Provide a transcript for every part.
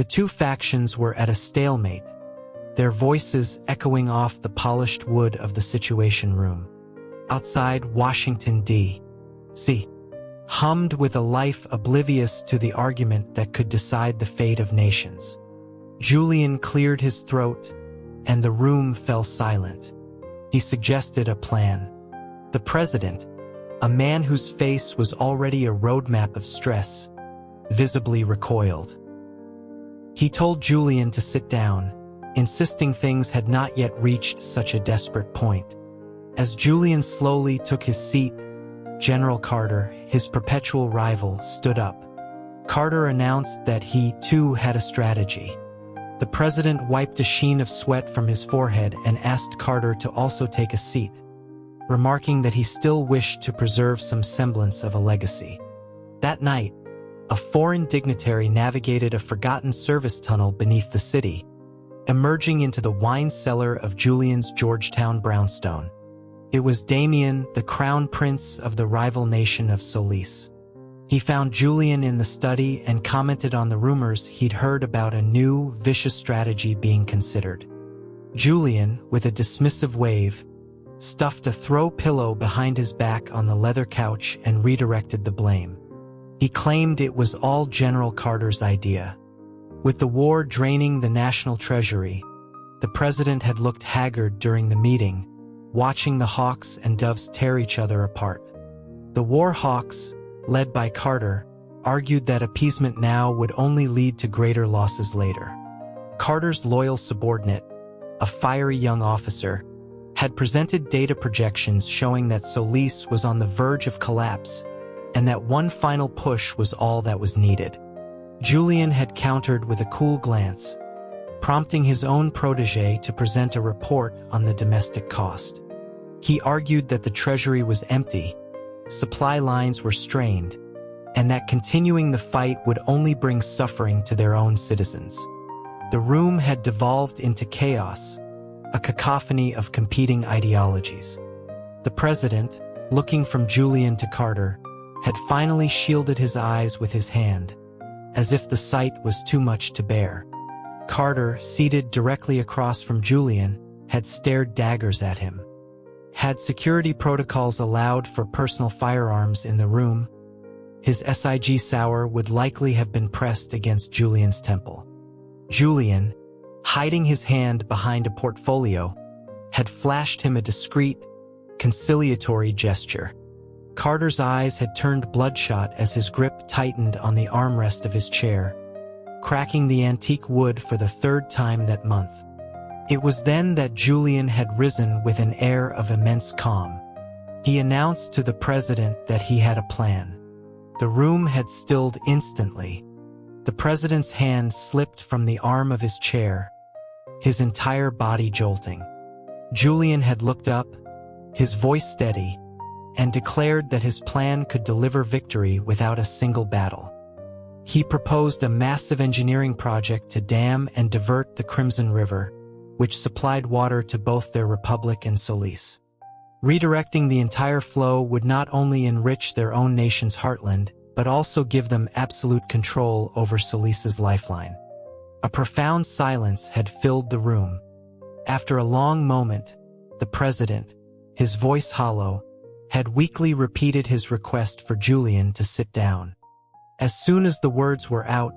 The two factions were at a stalemate, their voices echoing off the polished wood of the Situation Room. Outside Washington, D.C. hummed with a life oblivious to the argument that could decide the fate of nations. Julian cleared his throat, and the room fell silent. He suggested a plan. The president, a man whose face was already a roadmap of stress, visibly recoiled. He told Julian to sit down, insisting things had not yet reached such a desperate point. As Julian slowly took his seat, General Carter, his perpetual rival, stood up. Carter announced that he, too, had a strategy. The president wiped a sheen of sweat from his forehead and asked Carter to also take a seat, remarking that he still wished to preserve some semblance of a legacy. That night, a foreign dignitary navigated a forgotten service tunnel beneath the city, emerging into the wine cellar of Julian's Georgetown brownstone. It was Damien, the crown prince of the rival nation of Solis. He found Julian in the study and commented on the rumors he'd heard about a new, vicious strategy being considered. Julian, with a dismissive wave, stuffed a throw pillow behind his back on the leather couch and redirected the blame. He claimed it was all General Carter's idea. With the war draining the national treasury, the president had looked haggard during the meeting, watching the hawks and doves tear each other apart. The war hawks, led by Carter, argued that appeasement now would only lead to greater losses later. Carter's loyal subordinate, a fiery young officer, had presented data projections showing that Solis was on the verge of collapse and that one final push was all that was needed. Julian had countered with a cool glance, prompting his own protege to present a report on the domestic cost. He argued that the treasury was empty, supply lines were strained, and that continuing the fight would only bring suffering to their own citizens. The room had devolved into chaos, a cacophony of competing ideologies. The president, looking from Julian to Carter, had finally shielded his eyes with his hand, as if the sight was too much to bear. Carter, seated directly across from Julian, had stared daggers at him. Had security protocols allowed for personal firearms in the room, his SIG sour would likely have been pressed against Julian's temple. Julian, hiding his hand behind a portfolio, had flashed him a discreet, conciliatory gesture. Carter's eyes had turned bloodshot as his grip tightened on the armrest of his chair, cracking the antique wood for the third time that month. It was then that Julian had risen with an air of immense calm. He announced to the president that he had a plan. The room had stilled instantly. The president's hand slipped from the arm of his chair, his entire body jolting. Julian had looked up, his voice steady, and declared that his plan could deliver victory without a single battle. He proposed a massive engineering project to dam and divert the Crimson River, which supplied water to both their republic and Solis. Redirecting the entire flow would not only enrich their own nation's heartland, but also give them absolute control over Solis's lifeline. A profound silence had filled the room. After a long moment, the president, his voice hollow, had weakly repeated his request for Julian to sit down. As soon as the words were out,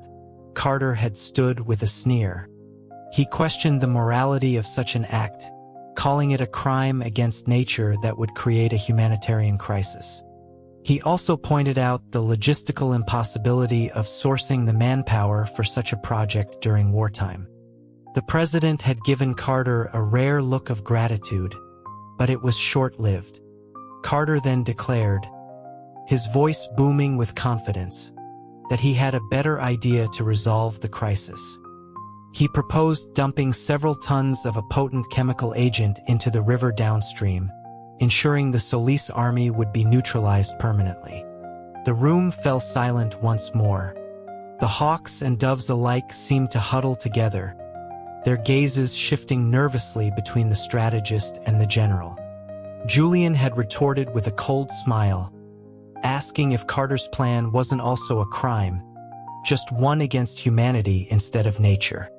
Carter had stood with a sneer. He questioned the morality of such an act, calling it a crime against nature that would create a humanitarian crisis. He also pointed out the logistical impossibility of sourcing the manpower for such a project during wartime. The president had given Carter a rare look of gratitude, but it was short-lived. Carter then declared, his voice booming with confidence, that he had a better idea to resolve the crisis. He proposed dumping several tons of a potent chemical agent into the river downstream, ensuring the Solis army would be neutralized permanently. The room fell silent once more. The hawks and doves alike seemed to huddle together, their gazes shifting nervously between the strategist and the general. Julian had retorted with a cold smile, asking if Carter's plan wasn't also a crime. just one against humanity instead of nature.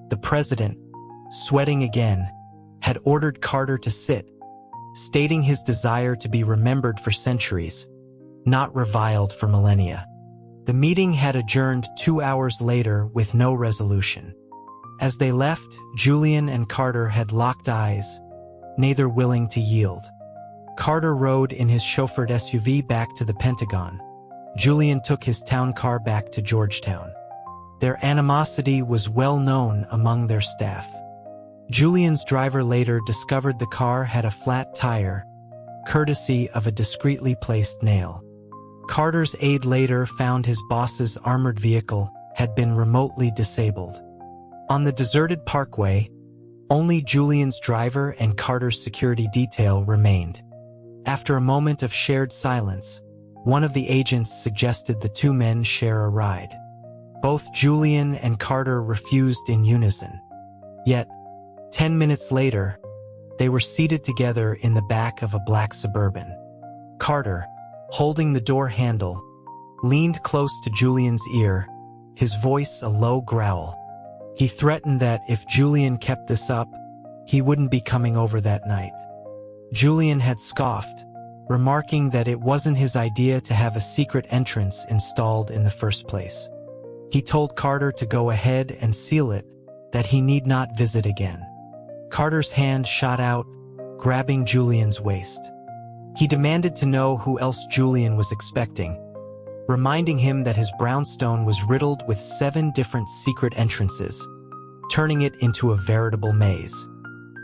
The president, sweating again, had ordered Carter to sit, stating his desire to be remembered for centuries, not reviled for millennia. The meeting had adjourned 2 hours later with no resolution. As they left, Julian and Carter had locked eyes, neither willing to yield. Carter rode in his chauffeured SUV back to the Pentagon. Julian took his town car back to Georgetown. Their animosity was well known among their staff. Julian's driver later discovered the car had a flat tire, courtesy of a discreetly placed nail. Carter's aide later found his boss's armored vehicle had been remotely disabled. On the deserted parkway, only Julian's driver and Carter's security detail remained. After a moment of shared silence, one of the agents suggested the two men share a ride. Both Julian and Carter refused in unison. Yet, 10 minutes later, they were seated together in the back of a black Suburban. Carter, holding the door handle, leaned close to Julian's ear, his voice a low growl. He threatened that if Julian kept this up, he wouldn't be coming over that night. Julian had scoffed, remarking that it wasn't his idea to have a secret entrance installed in the first place. He told Carter to go ahead and seal it, that he need not visit again. Carter's hand shot out, grabbing Julian's waist. He demanded to know who else Julian was expecting, reminding him that his brownstone was riddled with 7 different secret entrances, turning it into a veritable maze.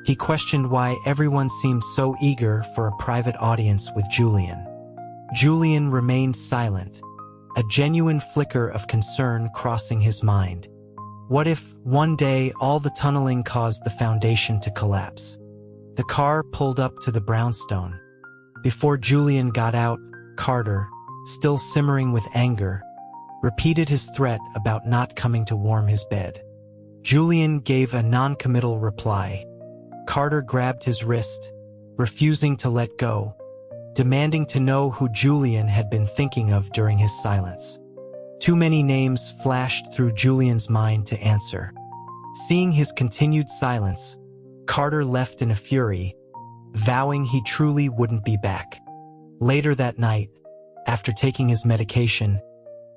He questioned why everyone seemed so eager for a private audience with Julian. Julian remained silent, a genuine flicker of concern crossing his mind. What if, one day, all the tunneling caused the foundation to collapse? The car pulled up to the brownstone. Before Julian got out, Carter, still simmering with anger, repeated his threat about not coming to warm his bed. Julian gave a non-committal reply. Carter grabbed his wrist, refusing to let go, demanding to know who Julian had been thinking of during his silence. Too many names flashed through Julian's mind to answer. Seeing his continued silence, Carter left in a fury, vowing he truly wouldn't be back. Later that night, after taking his medication,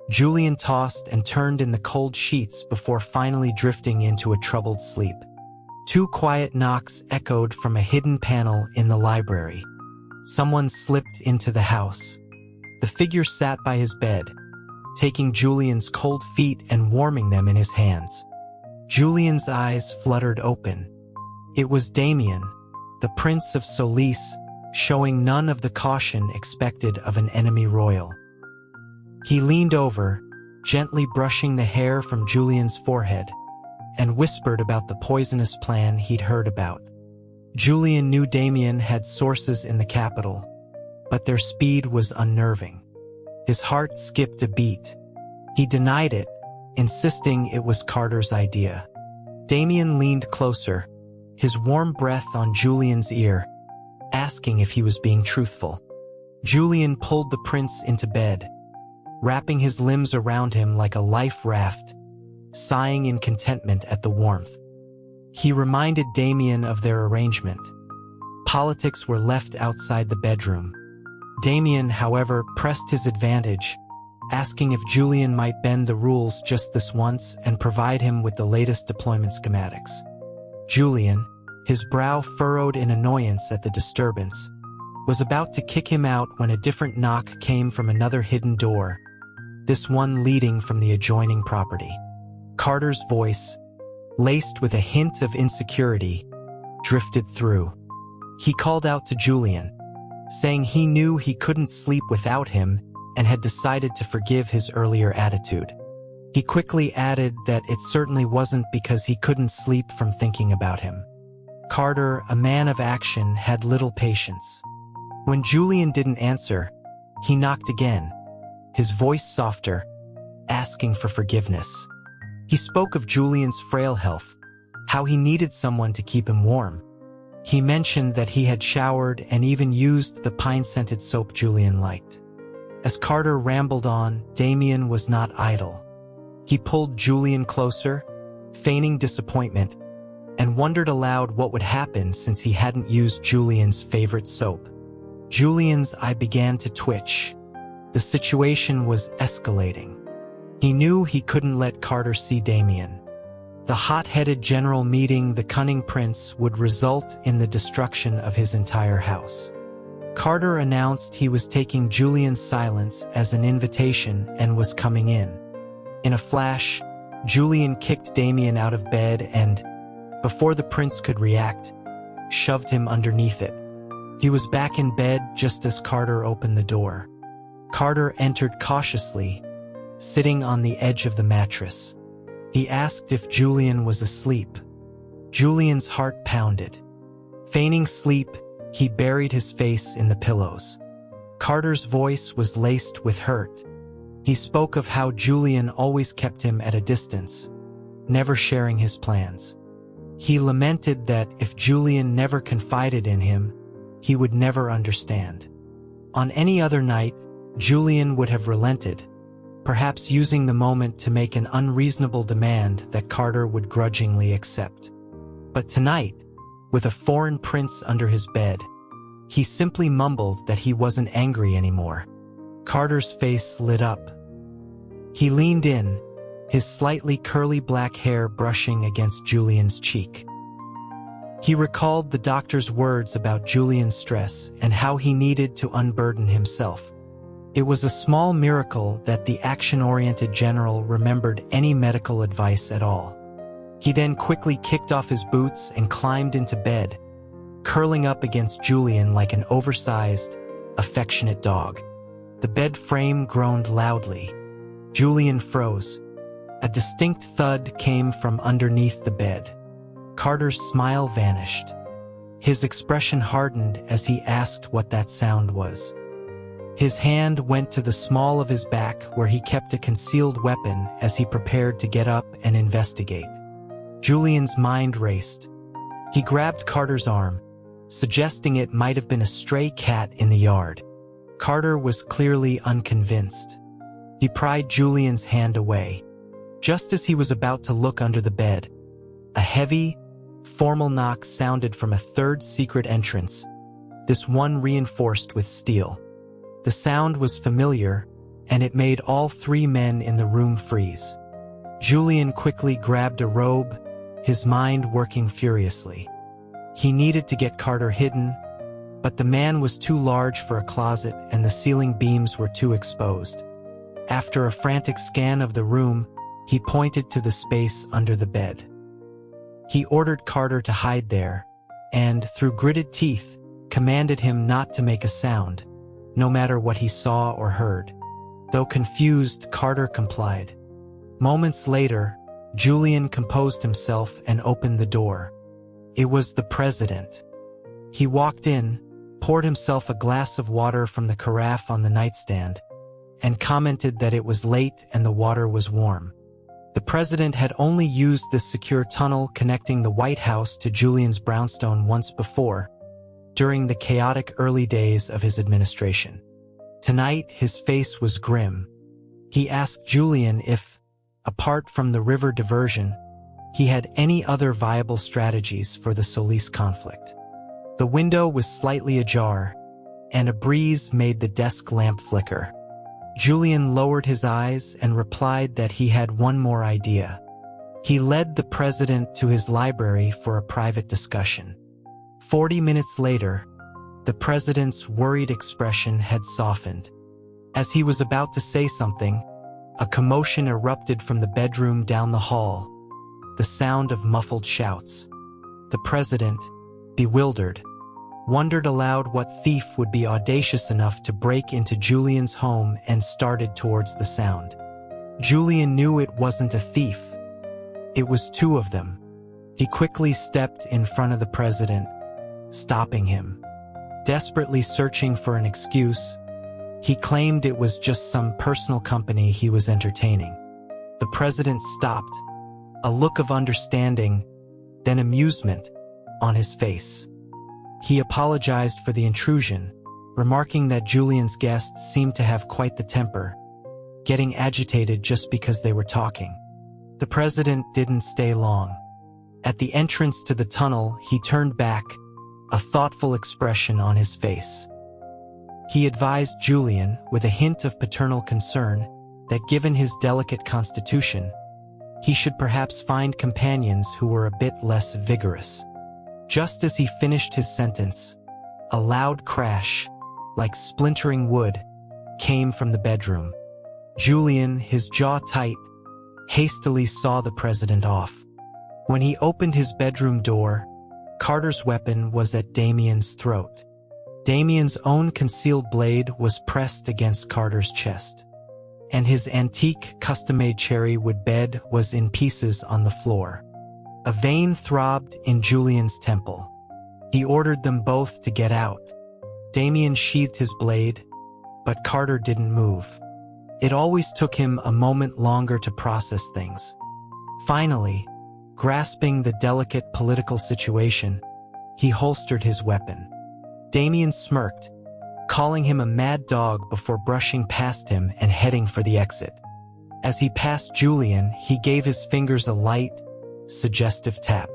Julian tossed and turned in the cold sheets before finally drifting into a troubled sleep. 2 quiet knocks echoed from a hidden panel in the library. Someone slipped into the house. The figure sat by his bed, taking Julian's cold feet and warming them in his hands. Julian's eyes fluttered open. It was Damien, the Prince of Solis, showing none of the caution expected of an enemy royal. He leaned over, gently brushing the hair from Julian's forehead, and whispered about the poisonous plan he'd heard about. Julian knew Damien had sources in the capital, but their speed was unnerving. His heart skipped a beat. He denied it, insisting it was Carter's idea. Damien leaned closer, his warm breath on Julian's ear, asking if he was being truthful. Julian pulled the prince into bed, wrapping his limbs around him like a life raft, sighing in contentment at the warmth. He reminded Damien of their arrangement. Politics were left outside the bedroom. Damien, however, pressed his advantage, asking if Julian might bend the rules just this once and provide him with the latest deployment schematics. Julian, his brow furrowed in annoyance at the disturbance, was about to kick him out when a different knock came from another hidden door, this one leading from the adjoining property. Carter's voice, laced with a hint of insecurity, drifted through. He called out to Julian, saying he knew he couldn't sleep without him and had decided to forgive his earlier attitude. He quickly added that it certainly wasn't because he couldn't sleep from thinking about him. Carter, a man of action, had little patience. When Julian didn't answer, he knocked again, his voice softer, asking for forgiveness. He spoke of Julian's frail health, how he needed someone to keep him warm. He mentioned that he had showered and even used the pine-scented soap Julian liked. As Carter rambled on, Damien was not idle. He pulled Julian closer, feigning disappointment, and wondered aloud what would happen since he hadn't used Julian's favorite soap. Julian's eye began to twitch. The situation was escalating. He knew he couldn't let Carter see Damien. The hot-headed general meeting the cunning prince would result in the destruction of his entire house. Carter announced he was taking Julian's silence as an invitation and was coming in. In a flash, Julian kicked Damien out of bed and, before the prince could react, shoved him underneath it. He was back in bed just as Carter opened the door. Carter entered cautiously, sitting on the edge of the mattress. He asked if Julian was asleep. Julian's heart pounded. Feigning sleep, he buried his face in the pillows. Carter's voice was laced with hurt. He spoke of how Julian always kept him at a distance, never sharing his plans. He lamented that if Julian never confided in him, he would never understand. On any other night, Julian would have relented, perhaps using the moment to make an unreasonable demand that Carter would grudgingly accept. But tonight, with a foreign prince under his bed, he simply mumbled that he wasn't angry anymore. Carter's face lit up. He leaned in, his slightly curly black hair brushing against Julian's cheek. He recalled the doctor's words about Julian's stress and how he needed to unburden himself. It was a small miracle that the action-oriented general remembered any medical advice at all. He then quickly kicked off his boots and climbed into bed, curling up against Julian like an oversized, affectionate dog. The bed frame groaned loudly. Julian froze. A distinct thud came from underneath the bed. Carter's smile vanished. His expression hardened as he asked what that sound was. His hand went to the small of his back where he kept a concealed weapon as he prepared to get up and investigate. Julian's mind raced. He grabbed Carter's arm, suggesting it might have been a stray cat in the yard. Carter was clearly unconvinced. He pried Julian's hand away. Just as he was about to look under the bed, a heavy, formal knock sounded from a third secret entrance, this one reinforced with steel. The sound was familiar, and it made all three men in the room freeze. Julian quickly grabbed a robe, his mind working furiously. He needed to get Carter hidden, but the man was too large for a closet and the ceiling beams were too exposed. After a frantic scan of the room, he pointed to the space under the bed. He ordered Carter to hide there, and, through gritted teeth, commanded him not to make a sound, no matter what he saw or heard. Though confused, Carter complied. Moments later, Julian composed himself and opened the door. It was the president. He walked in, poured himself a glass of water from the carafe on the nightstand, and commented that it was late and the water was warm. The president had only used this secure tunnel connecting the White House to Julian's brownstone once before, during the chaotic early days of his administration. Tonight, his face was grim. He asked Julian if, apart from the river diversion, he had any other viable strategies for the Solis conflict. The window was slightly ajar, and a breeze made the desk lamp flicker. Julian lowered his eyes and replied that he had one more idea. He led the president to his library for a private discussion. 40 minutes later, the president's worried expression had softened. As he was about to say something, a commotion erupted from the bedroom down the hall, the sound of muffled shouts. The president, bewildered, wondered aloud what thief would be audacious enough to break into Julian's home and started towards the sound. Julian knew it wasn't a thief. It was two of them. He quickly stepped in front of the president, stopping him. Desperately searching for an excuse, he claimed it was just some personal company he was entertaining. The president stopped, a look of understanding, then amusement, on his face. He apologized for the intrusion, remarking that Julian's guest seemed to have quite the temper, getting agitated just because they were talking. The president didn't stay long. At the entrance to the tunnel, he turned back, a thoughtful expression on his face. He advised Julian, with a hint of paternal concern, that given his delicate constitution, he should perhaps find companions who were a bit less vigorous. Just as he finished his sentence, a loud crash, like splintering wood, came from the bedroom. Julian, his jaw tight, hastily saw the president off. When he opened his bedroom door, Carter's weapon was at Damien's throat. Damien's own concealed blade was pressed against Carter's chest, and his antique custom-made cherry wood bed was in pieces on the floor. A vein throbbed in Julian's temple. He ordered them both to get out. Damien sheathed his blade, but Carter didn't move. It always took him a moment longer to process things. Finally, grasping the delicate political situation, he holstered his weapon. Damien smirked, calling him a mad dog before brushing past him and heading for the exit. As he passed Julian, he gave his fingers a light, suggestive tap.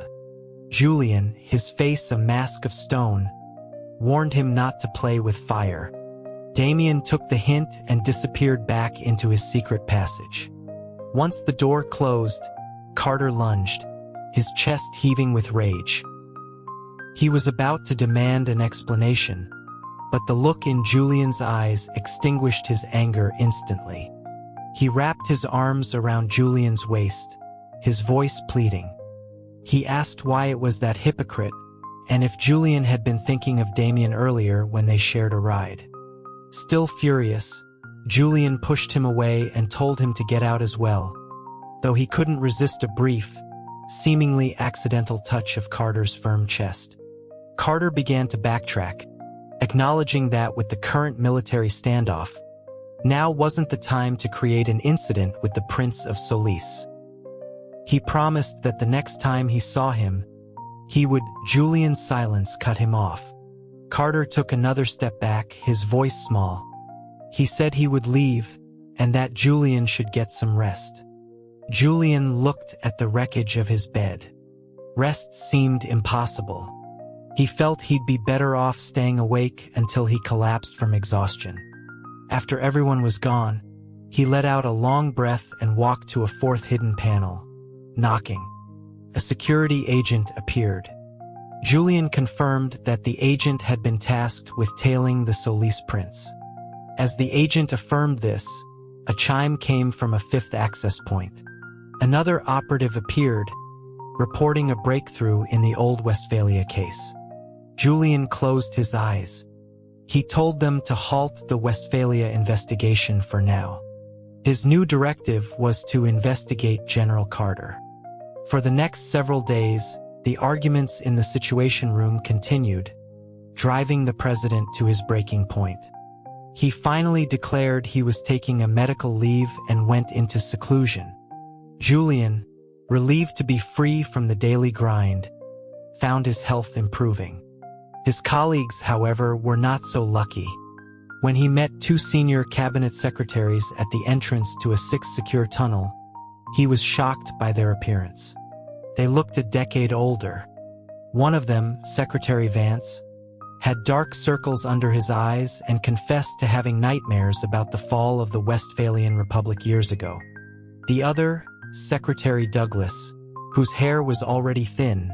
Julian, his face a mask of stone, warned him not to play with fire. Damien took the hint and disappeared back into his secret passage. Once the door closed, Carter lunged, his chest heaving with rage. He was about to demand an explanation, but the look in Julian's eyes extinguished his anger instantly. He wrapped his arms around Julian's waist, his voice pleading. He asked why it was that hypocrite, and if Julian had been thinking of Damien earlier when they shared a ride. Still furious, Julian pushed him away and told him to get out as well, though he couldn't resist a brief, seemingly accidental touch of Carter's firm chest. Carter began to backtrack, acknowledging that with the current military standoff, now wasn't the time to create an incident with the Prince of Solis. He promised that the next time he saw him, he would. Julian's silence cut him off. Carter took another step back, his voice small. He said he would leave, and that Julian should get some rest. Julian looked at the wreckage of his bed. Rest seemed impossible. He felt he'd be better off staying awake until he collapsed from exhaustion. After everyone was gone, he let out a long breath and walked to a fourth hidden panel, knocking. A security agent appeared. Julian confirmed that the agent had been tasked with tailing the Solis prince. As the agent affirmed this, a chime came from a fifth access point. Another operative appeared, reporting a breakthrough in the old Westphalia case. Julian closed his eyes. He told them to halt the Westphalia investigation for now. His new directive was to investigate General Carter. For the next several days, the arguments in the Situation Room continued, driving the president to his breaking point. He finally declared he was taking a medical leave and went into seclusion. Julian, relieved to be free from the daily grind, found his health improving. His colleagues, however, were not so lucky. When he met two senior cabinet secretaries at the entrance to a sixth secure tunnel, he was shocked by their appearance. They looked a decade older. One of them, Secretary Vance, had dark circles under his eyes and confessed to having nightmares about the fall of the Westphalian Republic years ago. The other, Secretary Douglas, whose hair was already thin,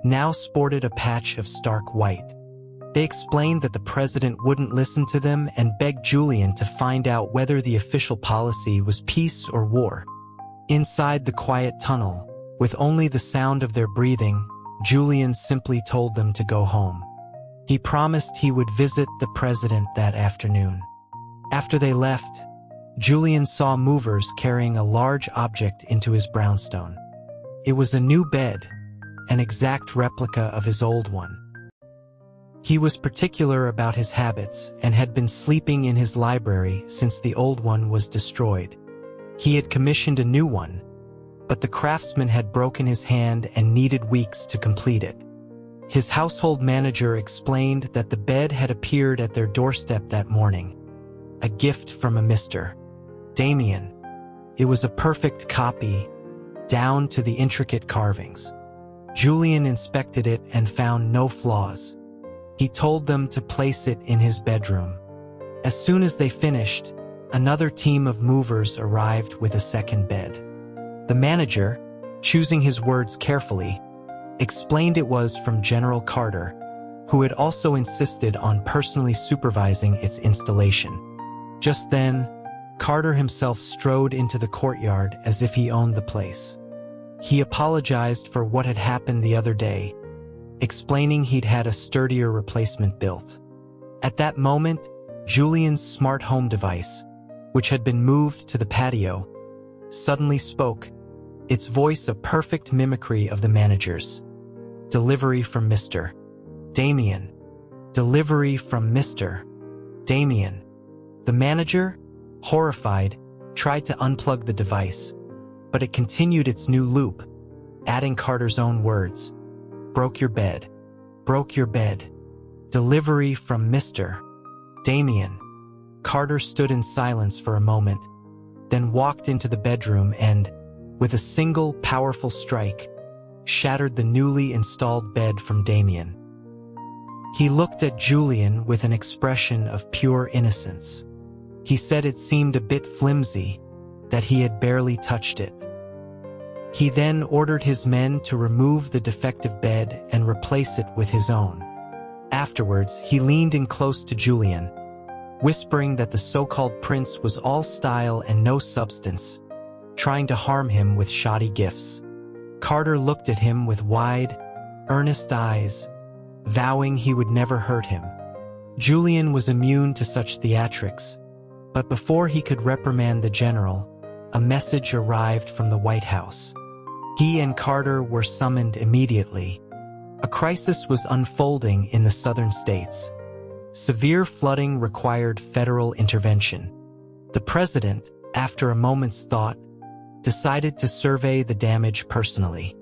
now sported a patch of stark white. They explained that the president wouldn't listen to them and begged Julian to find out whether the official policy was peace or war. Inside the quiet tunnel, with only the sound of their breathing, Julian simply told them to go home. He promised he would visit the president that afternoon. After they left, Julian saw movers carrying a large object into his brownstone. It was a new bed, an exact replica of his old one. He was particular about his habits and had been sleeping in his library since the old one was destroyed. He had commissioned a new one, but the craftsman had broken his hand and needed weeks to complete it. His household manager explained that the bed had appeared at their doorstep that morning, a gift from a Mr. Damien. It was a perfect copy, down to the intricate carvings. Julian inspected it and found no flaws. He told them to place it in his bedroom. As soon as they finished, another team of movers arrived with a second bed. The manager, choosing his words carefully, explained it was from General Carter, who had also insisted on personally supervising its installation. Just then, Carter himself strode into the courtyard as if he owned the place. He apologized for what had happened the other day, explaining he'd had a sturdier replacement built. At that moment, Julian's smart home device, which had been moved to the patio, suddenly spoke, its voice a perfect mimicry of the manager's. Delivery from Mr. Damien. Delivery from Mr. Damien. The manager, horrified, tried to unplug the device, but it continued its new loop, adding Carter's own words. Broke your bed. Broke your bed. Delivery from Mr. Damien. Carter stood in silence for a moment, then walked into the bedroom and, with a single powerful strike, shattered the newly installed bed from Damien. He looked at Julian with an expression of pure innocence. He said it seemed a bit flimsy, that he had barely touched it. He then ordered his men to remove the defective bed and replace it with his own. Afterwards, he leaned in close to Julian, whispering that the so-called prince was all style and no substance, trying to harm him with shoddy gifts. Carter looked at him with wide, earnest eyes, vowing he would never hurt him. Julian was immune to such theatrics, but before he could reprimand the general, a message arrived from the White House. He and Carter were summoned immediately. A crisis was unfolding in the southern states. Severe flooding required federal intervention. The president, after a moment's thought, decided to survey the damage personally.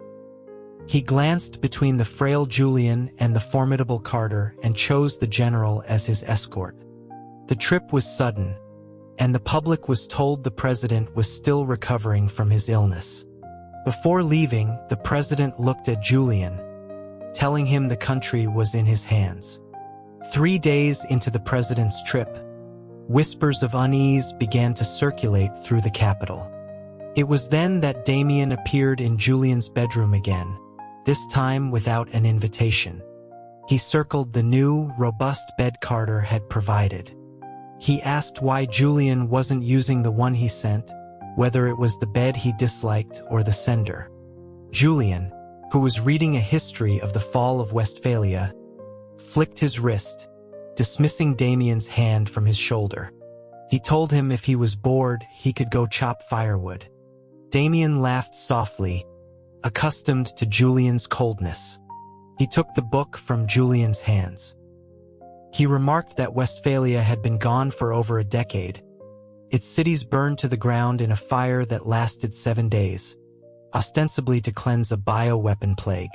He glanced between the frail Julian and the formidable Carter and chose the general as his escort. The trip was sudden, and the public was told the president was still recovering from his illness. Before leaving, the president looked at Julian, telling him the country was in his hands. 3 days into the president's trip, whispers of unease began to circulate through the capital. It was then that Damien appeared in Julian's bedroom again, this time without an invitation. He circled the new, robust bed Carter had provided. He asked why Julian wasn't using the one he sent, whether it was the bed he disliked or the sender. Julian, who was reading a history of the fall of Westphalia, flicked his wrist, dismissing Damien's hand from his shoulder. He told him if he was bored, he could go chop firewood. Damien laughed softly, accustomed to Julian's coldness. He took the book from Julian's hands. He remarked that Westphalia had been gone for over a decade. Its cities burned to the ground in a fire that lasted 7 days, ostensibly to cleanse a bioweapon plague.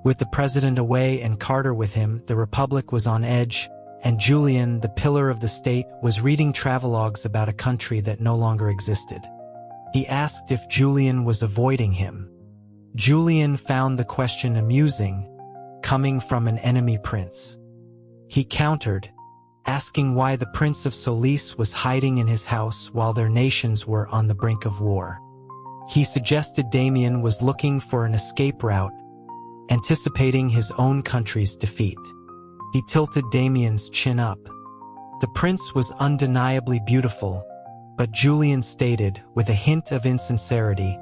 With the president away and Carter with him, the Republic was on edge, and Julian, the pillar of the state, was reading travelogues about a country that no longer existed. He asked if Julian was avoiding him. Julian found the question amusing, coming from an enemy prince. He countered, asking why the Prince of Solis was hiding in his house while their nations were on the brink of war. He suggested Damien was looking for an escape route, anticipating his own country's defeat. He tilted Damien's chin up. The prince was undeniably beautiful, but Julian stated, with a hint of insincerity,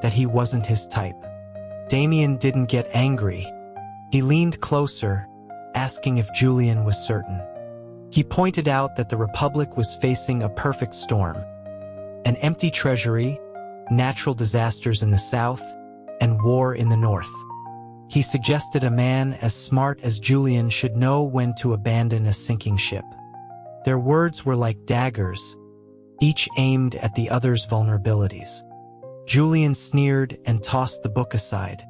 that he wasn't his type. Damien didn't get angry. He leaned closer, asking if Julian was certain. He pointed out that the Republic was facing a perfect storm: an empty treasury, natural disasters in the south, and war in the north. He suggested a man as smart as Julian should know when to abandon a sinking ship. Their words were like daggers, each aimed at the other's vulnerabilities. Julian sneered and tossed the book aside.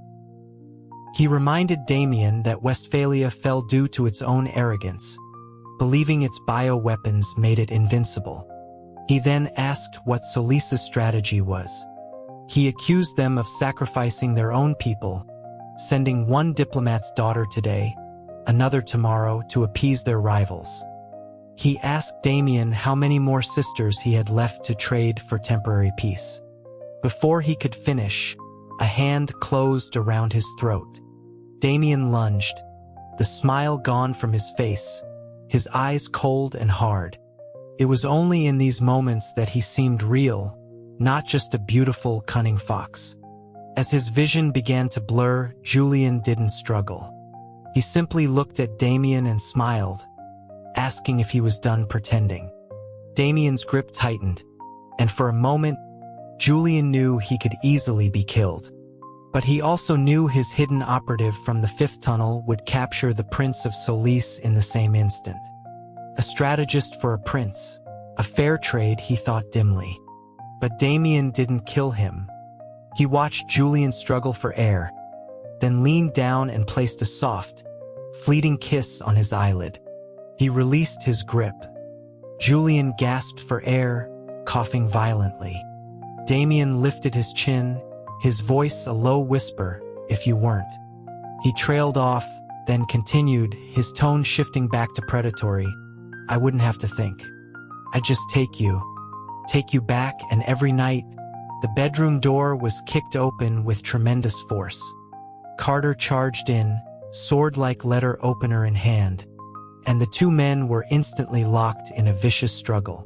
He reminded Damien that Westphalia fell due to its own arrogance, believing its bioweapons made it invincible. He then asked what Solis's strategy was. He accused them of sacrificing their own people, sending one diplomat's daughter today, another tomorrow to appease their rivals. He asked Damien how many more sisters he had left to trade for temporary peace. Before he could finish, a hand closed around his throat. Damien lunged, the smile gone from his face, his eyes cold and hard. It was only in these moments that he seemed real, not just a beautiful, cunning fox. As his vision began to blur, Julian didn't struggle. He simply looked at Damien and smiled, asking if he was done pretending. Damien's grip tightened, and for a moment, Julian knew he could easily be killed. But he also knew his hidden operative from the fifth tunnel would capture the Prince of Solis in the same instant. A strategist for a prince, a fair trade, he thought dimly. But Damien didn't kill him. He watched Julian struggle for air, then leaned down and placed a soft, fleeting kiss on his eyelid. He released his grip. Julian gasped for air, coughing violently. Damien lifted his chin, his voice a low whisper, "If you weren't." He trailed off, then continued, his tone shifting back to predatory. "I wouldn't have to think. I'd just take you back," and every night, the bedroom door was kicked open with tremendous force. Carter charged in, sword-like letter opener in hand, and the two men were instantly locked in a vicious struggle.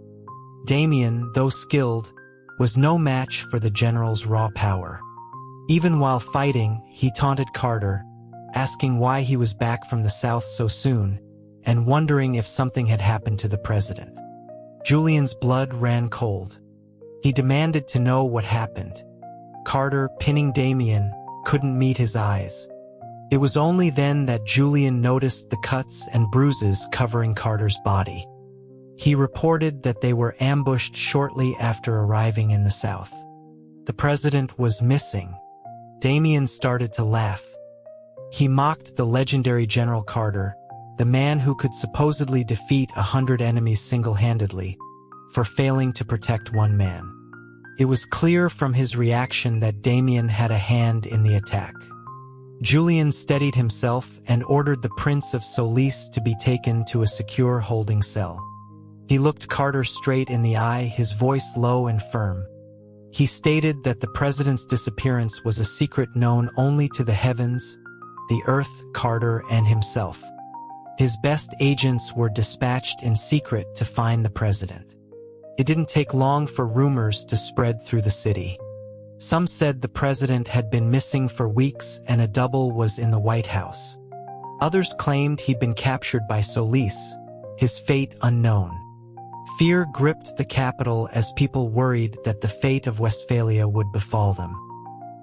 Damien, though skilled, was no match for the general's raw power. Even while fighting, he taunted Carter, asking why he was back from the south so soon, and wondering if something had happened to the president. Julian's blood ran cold. He demanded to know what happened. Carter, pinning Damien, couldn't meet his eyes. It was only then that Julian noticed the cuts and bruises covering Carter's body. He reported that they were ambushed shortly after arriving in the south. The president was missing. Damien started to laugh. He mocked the legendary General Carter, the man who could supposedly defeat 100 enemies single-handedly, for failing to protect one man. It was clear from his reaction that Damien had a hand in the attack. Julian steadied himself and ordered the Prince of Solis to be taken to a secure holding cell. He looked Carter straight in the eye, his voice low and firm. He stated that the president's disappearance was a secret known only to the heavens, the earth, Carter, and himself. His best agents were dispatched in secret to find the president. It didn't take long for rumors to spread through the city. Some said the president had been missing for weeks and a double was in the White House. Others claimed he'd been captured by Solis, his fate unknown. Fear gripped the capital as people worried that the fate of Westphalia would befall them.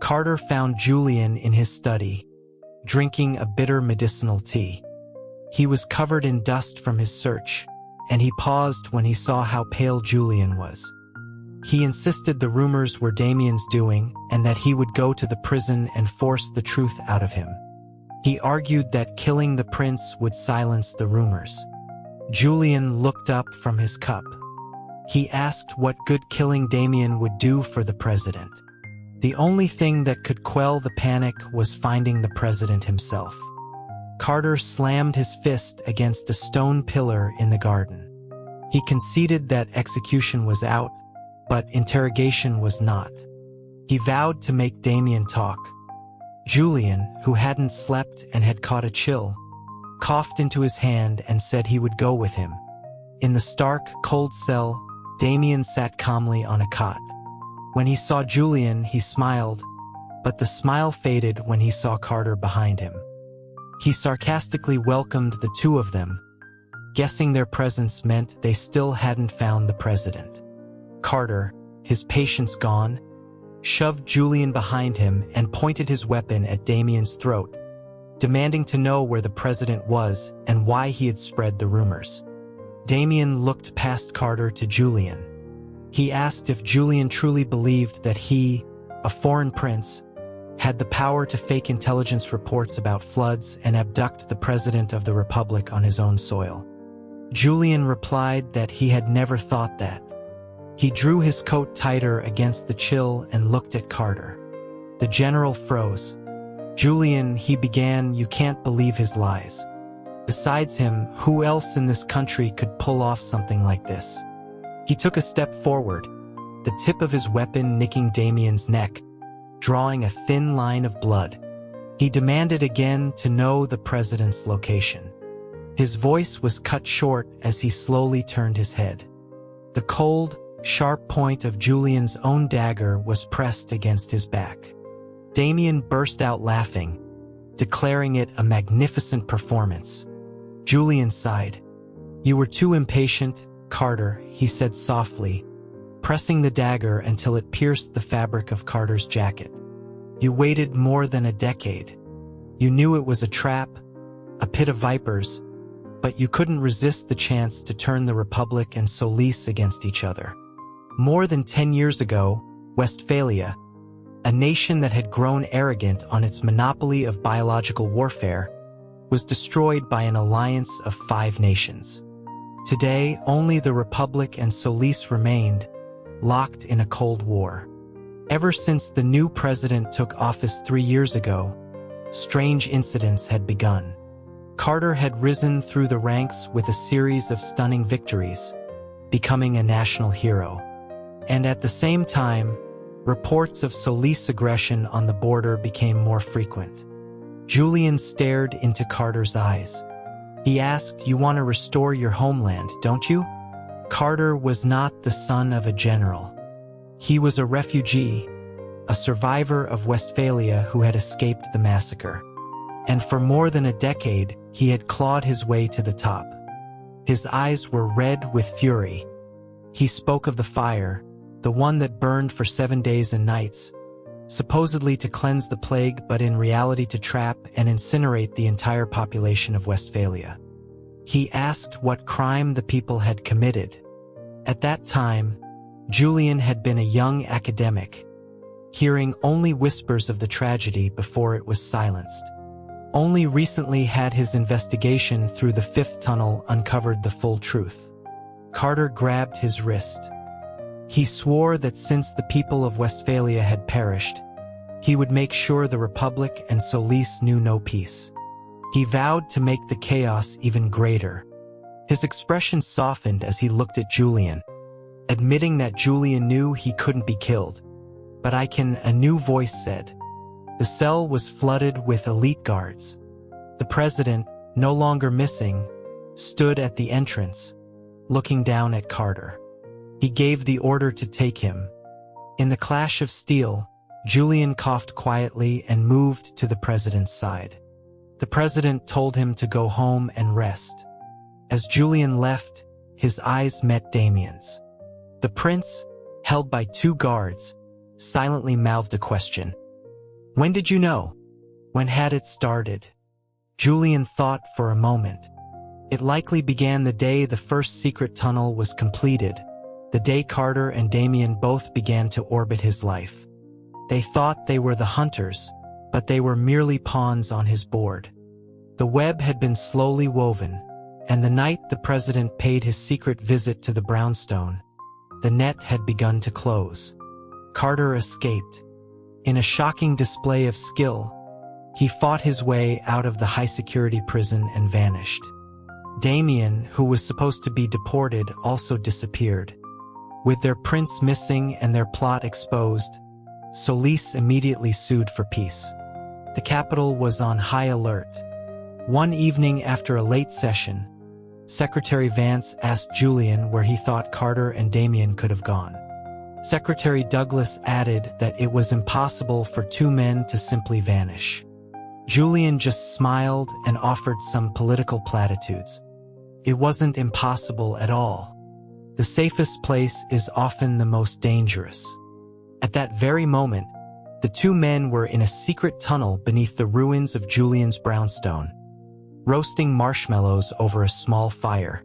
Carter found Julian in his study, drinking a bitter medicinal tea. He was covered in dust from his search, and he paused when he saw how pale Julian was. He insisted the rumors were Damien's doing and that he would go to the prison and force the truth out of him. He argued that killing the prince would silence the rumors. Julian looked up from his cup. He asked what good killing Damien would do for the president. The only thing that could quell the panic was finding the president himself. Carter slammed his fist against a stone pillar in the garden. He conceded that execution was out, but interrogation was not. He vowed to make Damien talk. Julian, who hadn't slept and had caught a chill, coughed into his hand and said he would go with him. In the stark, cold cell, Damien sat calmly on a cot. When he saw Julian, he smiled, but the smile faded when he saw Carter behind him. He sarcastically welcomed the two of them, guessing their presence meant they still hadn't found the president. Carter, his patience gone, shoved Julian behind him and pointed his weapon at Damien's throat, demanding to know where the president was and why he had spread the rumors. Damien looked past Carter to Julian. He asked if Julian truly believed that he, a foreign prince, had the power to fake intelligence reports about floods and abduct the president of the republic on his own soil. Julian replied that he had never thought that. He drew his coat tighter against the chill and looked at Carter. The general froze. "Julian," he began, "you can't believe his lies. Besides him, who else in this country could pull off something like this?" He took a step forward, the tip of his weapon nicking Damien's neck, drawing a thin line of blood. He demanded again to know the president's location. His voice was cut short as he slowly turned his head. The cold, sharp point of Julian's own dagger was pressed against his back. Damien burst out laughing, declaring it a magnificent performance. Julian sighed. "You were too impatient, Carter," he said softly, pressing the dagger until it pierced the fabric of Carter's jacket. "You waited more than a decade. You knew it was a trap, a pit of vipers, but you couldn't resist the chance to turn the Republic and Solis against each other. More than 10 years ago, Westphalia, a nation that had grown arrogant on its monopoly of biological warfare, was destroyed by an alliance of 5 nations. Today, only the Republic and Solis remained, locked in a Cold War. Ever since the new president took office 3 years ago, strange incidents had begun. Carter had risen through the ranks with a series of stunning victories, becoming a national hero. And at the same time, reports of Solis aggression on the border became more frequent. Julian stared into Carter's eyes. He asked, "You want to restore your homeland, don't you?" Carter was not the son of a general. He was a refugee, a survivor of Westphalia who had escaped the massacre. And for more than a decade, he had clawed his way to the top. His eyes were red with fury. He spoke of the fire, the one that burned for 7 days and nights, supposedly to cleanse the plague, but in reality to trap and incinerate the entire population of Westphalia. He asked what crime the people had committed. At that time, Julian had been a young academic, hearing only whispers of the tragedy before it was silenced. Only recently had his investigation through the 5th tunnel uncovered the full truth. Carter grabbed his wrist. He swore that since the people of Westphalia had perished, he would make sure the Republic and Solis knew no peace. He vowed to make the chaos even greater. His expression softened as he looked at Julian, admitting that Julian knew he couldn't be killed. "But I can," a new voice said. The cell was flooded with elite guards. The president, no longer missing, stood at the entrance, looking down at Carter. He gave the order to take him. In the clash of steel, Julian coughed quietly and moved to the president's side. The president told him to go home and rest. As Julian left, his eyes met Damien's. The prince, held by 2 guards, silently mouthed a question. "When did you know? When had it started?" Julian thought for a moment. It likely began the day the first secret tunnel was completed, the day Carter and Damien both began to orbit his life. They thought they were the hunters, but they were merely pawns on his board. The web had been slowly woven, and the night the president paid his secret visit to the brownstone, the net had begun to close. Carter escaped. In a shocking display of skill, he fought his way out of the high-security prison and vanished. Damien, who was supposed to be deported, also disappeared. With their prince missing and their plot exposed, Solis immediately sued for peace. The capital was on high alert. One evening after a late session, Secretary Vance asked Julian where he thought Carter and Damien could have gone. Secretary Douglas added that it was impossible for 2 men to simply vanish. Julian just smiled and offered some political platitudes. It wasn't impossible at all. The safest place is often the most dangerous. At that very moment, the 2 men were in a secret tunnel beneath the ruins of Julian's brownstone, roasting marshmallows over a small fire.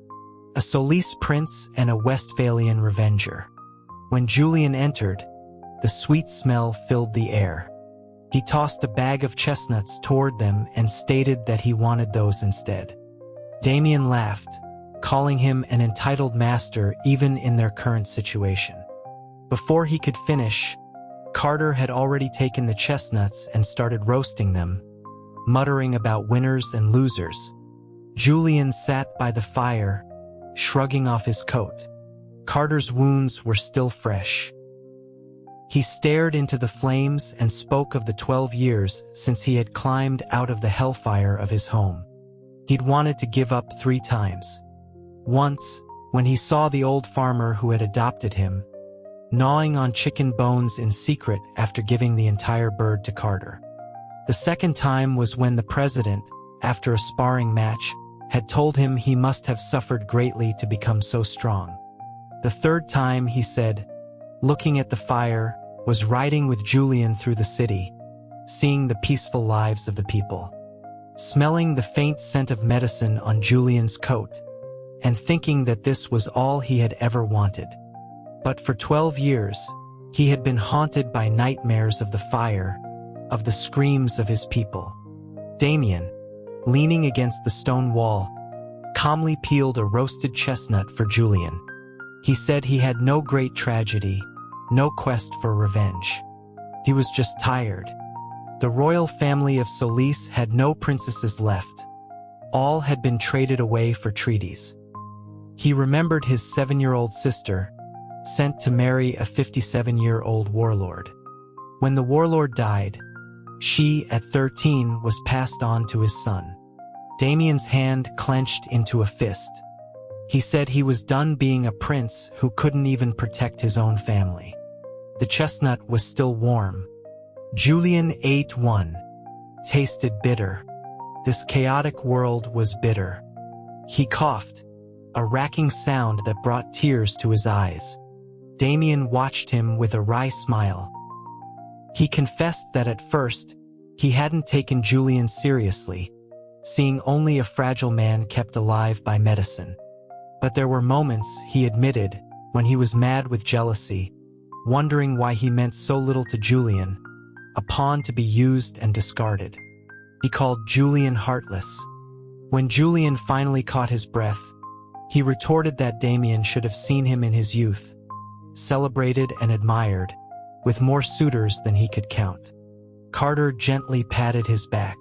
A Solis prince and a Westphalian revenger. When Julian entered, the sweet smell filled the air. He tossed a bag of chestnuts toward them and stated that he wanted those instead. Damien laughed, calling him an entitled master even in their current situation. Before he could finish, Carter had already taken the chestnuts and started roasting them, muttering about winners and losers. Julian sat by the fire, shrugging off his coat. Carter's wounds were still fresh. He stared into the flames and spoke of the 12 years since he had climbed out of the hellfire of his home. He'd wanted to give up 3 times. Once, when he saw the old farmer who had adopted him, gnawing on chicken bones in secret after giving the entire bird to Carter. The second time was when the president, after a sparring match, had told him he must have suffered greatly to become so strong. The third time, he said, looking at the fire, was riding with Julian through the city, seeing the peaceful lives of the people, smelling the faint scent of medicine on Julian's coat, and thinking that this was all he had ever wanted. But for 12 years, he had been haunted by nightmares of the fire, of the screams of his people. Damien, leaning against the stone wall, calmly peeled a roasted chestnut for Julian. He said he had no great tragedy, no quest for revenge. He was just tired. The royal family of Solis had no princesses left. All had been traded away for treaties. He remembered his 7-year-old sister, sent to marry a 57-year-old warlord. When the warlord died, she, at 13, was passed on to his son. Damien's hand clenched into a fist. He said he was done being a prince who couldn't even protect his own family. The chestnut was still warm. Julian ate one. Tasted bitter. This chaotic world was bitter. He coughed, a racking sound that brought tears to his eyes. Damien watched him with a wry smile. He confessed that at first, he hadn't taken Julian seriously, seeing only a fragile man kept alive by medicine. But there were moments, he admitted, when he was mad with jealousy, wondering why he meant so little to Julian, a pawn to be used and discarded. He called Julian heartless. When Julian finally caught his breath, he retorted that Damien should have seen him in his youth, celebrated and admired, with more suitors than he could count. Carter gently patted his back.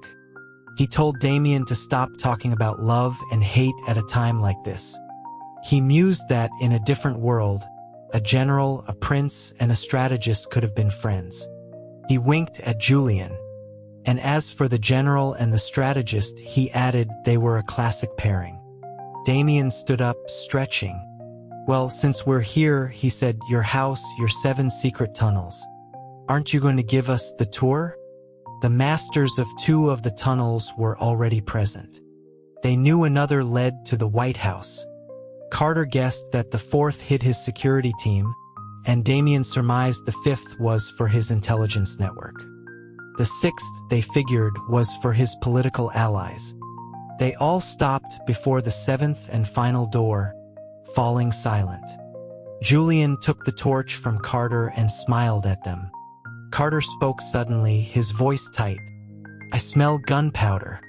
He told Damien to stop talking about love and hate at a time like this. He mused that in a different world, a general, a prince, and a strategist could have been friends. He winked at Julian. And as for the general and the strategist, he added they were a classic pairing. Damien stood up, stretching. Well, since we're here, he said, your house, your 7 secret tunnels. Aren't you going to give us the tour? The masters of 2 of the tunnels were already present. They knew another led to the White House. Carter guessed that the 4th hid his security team, and Damien surmised the 5th was for his intelligence network. The 6th, they figured, was for his political allies. They all stopped before the 7th and final door, falling silent. Julian took the torch from Carter and smiled at them. Carter spoke suddenly, his voice tight. I smell gunpowder.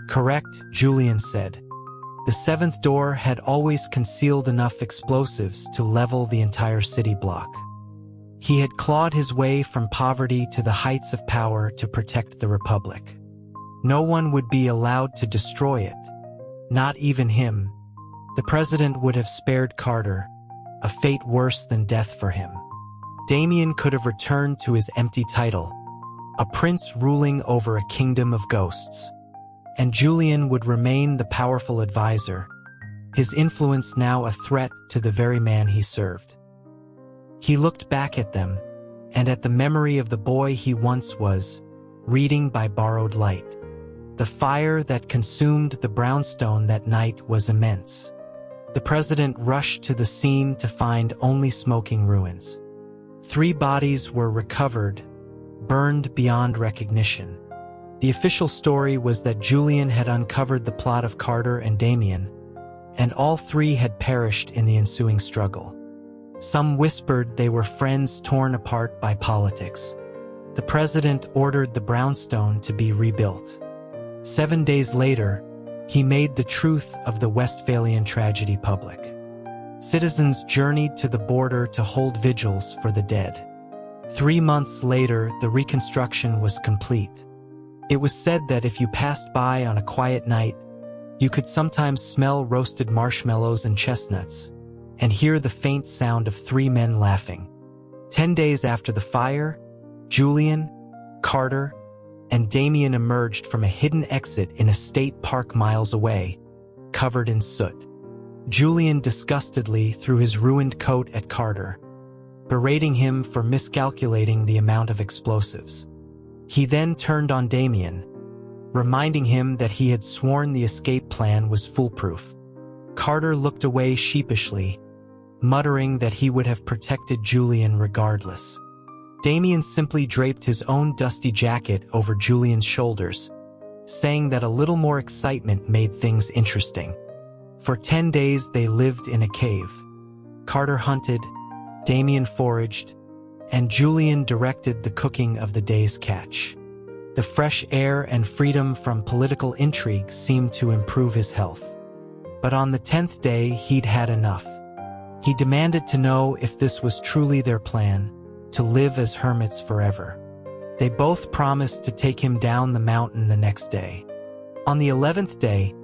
Correct, Julian said. The 7th door had always concealed enough explosives to level the entire city block. He had clawed his way from poverty to the heights of power to protect the Republic. No one would be allowed to destroy it. Not even him. The president would have spared Carter, a fate worse than death for him. Damien could have returned to his empty title, a prince ruling over a kingdom of ghosts. And Julian would remain the powerful advisor, his influence now a threat to the very man he served. He looked back at them, and at the memory of the boy he once was, reading by borrowed light. The fire that consumed the brownstone that night was immense. The president rushed to the scene to find only smoking ruins. 3 bodies were recovered, burned beyond recognition. The official story was that Julian had uncovered the plot of Carter and Damien, and all 3 had perished in the ensuing struggle. Some whispered they were friends torn apart by politics. The president ordered the brownstone to be rebuilt. 7 days later, he made the truth of the Westphalian tragedy public. Citizens journeyed to the border to hold vigils for the dead. 3 months later, the reconstruction was complete. It was said that if you passed by on a quiet night, you could sometimes smell roasted marshmallows and chestnuts, and hear the faint sound of 3 men laughing. 10 days after the fire, Julian, Carter, and Damien emerged from a hidden exit in a state park miles away, covered in soot. Julian disgustedly threw his ruined coat at Carter, berating him for miscalculating the amount of explosives. He then turned on Damien, reminding him that he had sworn the escape plan was foolproof. Carter looked away sheepishly, muttering that he would have protected Julian regardless. Damien simply draped his own dusty jacket over Julian's shoulders, saying that a little more excitement made things interesting. For 10 days they lived in a cave. Carter hunted, Damien foraged, and Julian directed the cooking of the day's catch. The fresh air and freedom from political intrigue seemed to improve his health. But on the 10th day, he'd had enough. He demanded to know if this was truly their plan, to live as hermits forever. They both promised to take him down the mountain the next day. On the 11th day,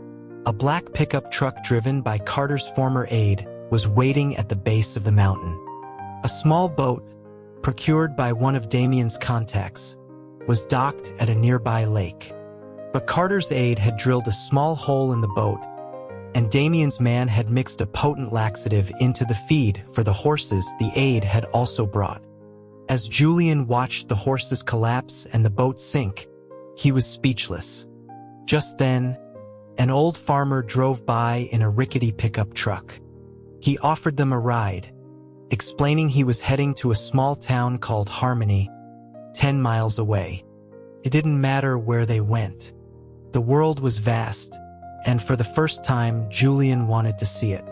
a black pickup truck driven by Carter's former aide was waiting at the base of the mountain. A small boat, procured by one of Damien's contacts, was docked at a nearby lake. But Carter's aide had drilled a small hole in the boat, and Damien's man had mixed a potent laxative into the feed for the horses the aide had also brought. As Julian watched the horses collapse and the boat sink, he was speechless. Just then, an old farmer drove by in a rickety pickup truck. He offered them a ride, explaining he was heading to a small town called Harmony, 10 miles away. It didn't matter where they went. The world was vast, and for the first time, Julian wanted to see it.